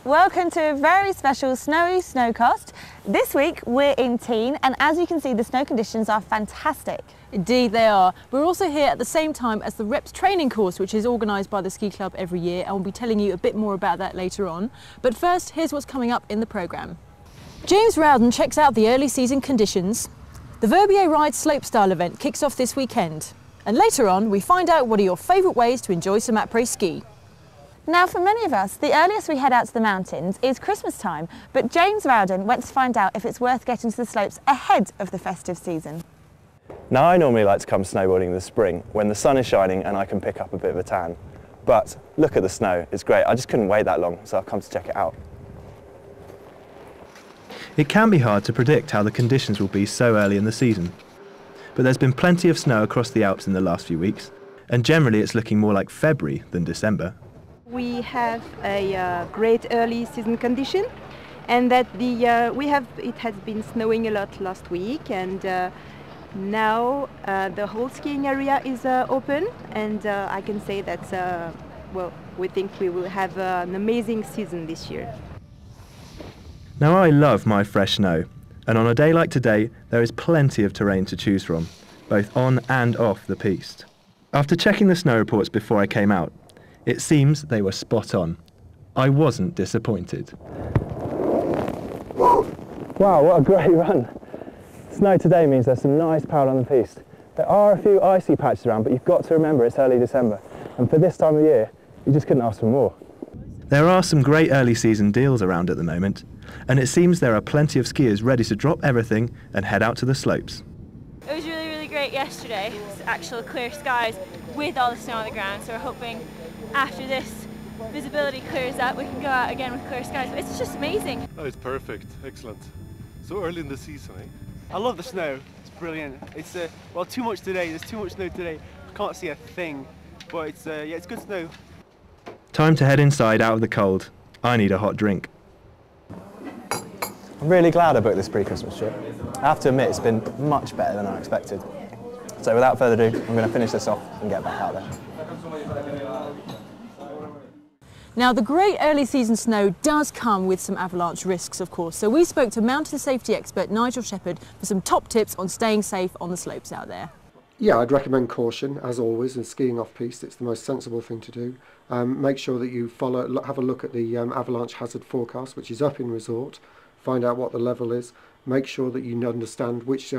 Welcome to a very special snowy Snowcast. This week we're in Tignes, and as you can see the snow conditions are fantastic. Indeed they are. We're also here at the same time as the Reps training course, which is organised by the ski club every year, and we'll be telling you a bit more about that later on. But first, here's what's coming up in the programme. James Rowden checks out the early season conditions. The Verbier Ride slopestyle event kicks off this weekend. And later on, we find out what are your favourite ways to enjoy some après ski. Now for many of us, the earliest we head out to the mountains is Christmas time, but James Rowden went to find out if it's worth getting to the slopes ahead of the festive season. Now I normally like to come snowboarding in the spring when the sun is shining and I can pick up a bit of a tan. But look at the snow, it's great. I just couldn't wait that long, so I've come to check it out. It can be hard to predict how the conditions will be so early in the season. But there's been plenty of snow across the Alps in the last few weeks, and generally it's looking more like February than December. We have a great early season condition, and that it has been snowing a lot last week, and now the whole skiing area is open, and I can say that we think we will have an amazing season this year. Now I love my fresh snow, and on a day like today there is plenty of terrain to choose from, both on and off the piste. After checking the snow reports before I came out, it seems they were spot on. I wasn't disappointed. Wow, what a great run. Snow today means there's some nice power on the piste. There are a few icy patches around, but you've got to remember it's early December. And for this time of year, you just couldn't ask for more. There are some great early season deals around at the moment, and it seems there are plenty of skiers ready to drop everything and head out to the slopes. It was really great yesterday. It's actual clear skies with all the snow on the ground, so we're hoping after this visibility clears up we can go out again with clear skies. It's just amazing. Oh, it's perfect, excellent. So early in the season, eh? I love the snow, it's brilliant. It's well, too much today, there's too much snow today. Can't see a thing, but it's yeah, it's good snow. Time to head inside out of the cold. I need a hot drink. I'm really glad I booked this pre-Christmas trip. I have to admit it's been much better than I expected. So without further ado, I'm going to finish this off and get back out there. Now the great early season snow does come with some avalanche risks, of course, so we spoke to mountain safety expert Nigel Shepherd for some top tips on staying safe on the slopes out there. Yeah, I'd recommend caution, as always, in skiing off-piste. It's the most sensible thing to do. Make sure that you have a look at the avalanche hazard forecast, which is up in resort. Find out what the level is. Make sure that you understand which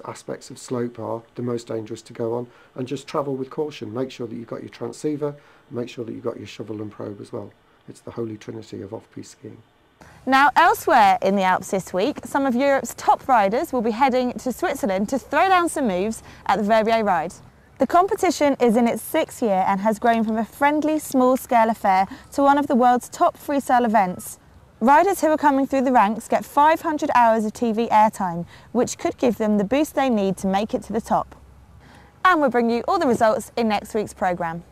aspects of slope are the most dangerous to go on, and just travel with caution. Make sure that you've got your transceiver, make sure that you've got your shovel and probe as well. It's the holy trinity of off-piste skiing. Now elsewhere in the Alps this week, some of Europe's top riders will be heading to Switzerland to throw down some moves at the Verbier Ride. The competition is in its 6th year and has grown from a friendly small-scale affair to one of the world's top freestyle events. Riders who are coming through the ranks get 500 hours of TV airtime, which could give them the boost they need to make it to the top. And we'll bring you all the results in next week's programme.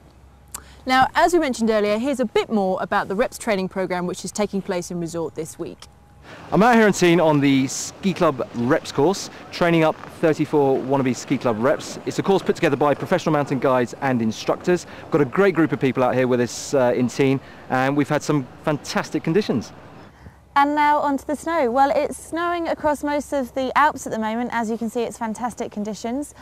Now, as we mentioned earlier, here's a bit more about the Reps training programme which is taking place in resort this week. I'm out here in Tignes on the Ski Club Reps course, training up 34 wannabe Ski Club Reps. It's a course put together by professional mountain guides and instructors. We've got a great group of people out here with us in Tignes, and we've had some fantastic conditions. And now onto the snow. Well, it's snowing across most of the Alps at the moment. As you can see, it's fantastic conditions.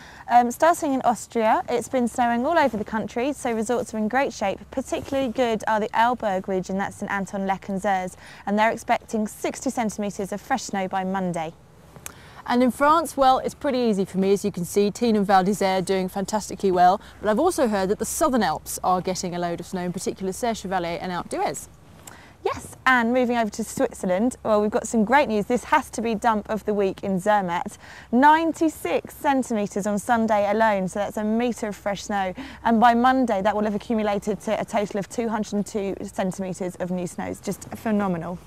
Starting in Austria, it's been snowing all over the country, so resorts are in great shape. Particularly good are the Arlberg region, that's in Anton Lech and Zers, and they're expecting 60 centimetres of fresh snow by Monday. And in France, well, it's pretty easy for me, as you can see. Tignes and Val d'Isère are doing fantastically well, but I've also heard that the southern Alps are getting a load of snow, in particular Serre Chevalier and Alpe d'Huez. Yes, and moving over to Switzerland, well, we've got some great news. This has to be dump of the week in Zermatt. 96 centimetres on Sunday alone, so that's a metre of fresh snow. And by Monday, that will have accumulated to a total of 202 centimetres of new snow. It's just phenomenal.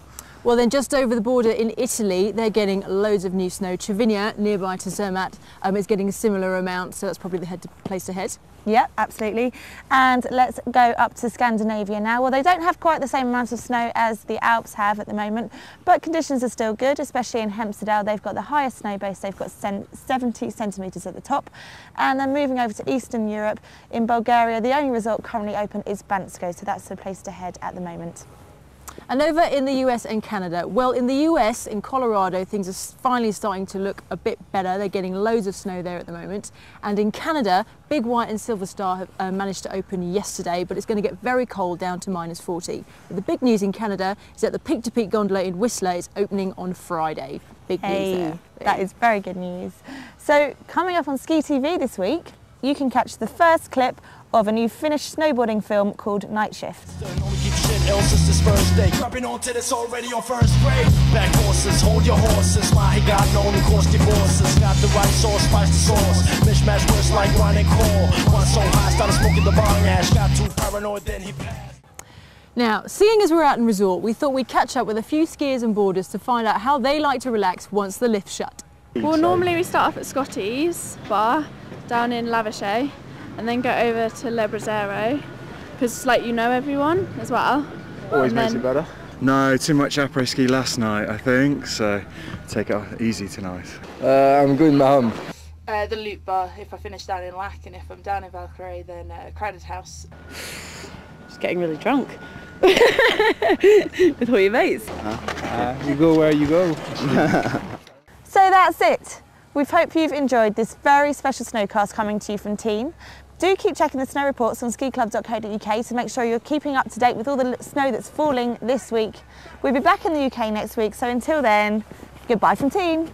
Well, then just over the border in Italy, they're getting loads of new snow. Cervinia, nearby to Zermatt, is getting a similar amount, so that's probably the place to head. Yeah, absolutely. And let's go up to Scandinavia now. Well, they don't have quite the same amount of snow as the Alps have at the moment, but conditions are still good, especially in Hemsedal. They've got the highest snow base. They've got 70 centimetres at the top. And then moving over to Eastern Europe, in Bulgaria, the only resort currently open is Bansko, so that's the place to head at the moment. And over in the US and Canada, well, in the US, in Colorado, things are finally starting to look a bit better. They're getting loads of snow there at the moment. And in Canada, Big White and Silver Star have managed to open yesterday, but it's going to get very cold, down to -40. But the big news in Canada is that the Peak to Peak gondola in Whistler is opening on Friday. Big news there. That is very good news. So coming up on Ski TV this week, you can catch the first clip of a new Finnish snowboarding film called Night Shift. Now, seeing as we're out in resort, we thought we'd catch up with a few skiers and boarders to find out how they like to relax once the lift's shut. Well, normally we start off at Scotty's bar down in Lavachet and then go over to Le Brasero because like you know everyone as well. Always makes it better. No, too much après ski last night I think, so take it easy tonight. I'm going home. The Loop Bar if I finish down in Lac, and if I'm down in Valkyrie then Crowded House. Just getting really drunk with all your mates. You go where you go. So that's it. We hope you've enjoyed this very special snowcast coming to you from Tignes. Do keep checking the snow reports on skiclub.co.uk to make sure you're keeping up to date with all the snow that's falling this week. We'll be back in the UK next week, so until then, goodbye from Tignes.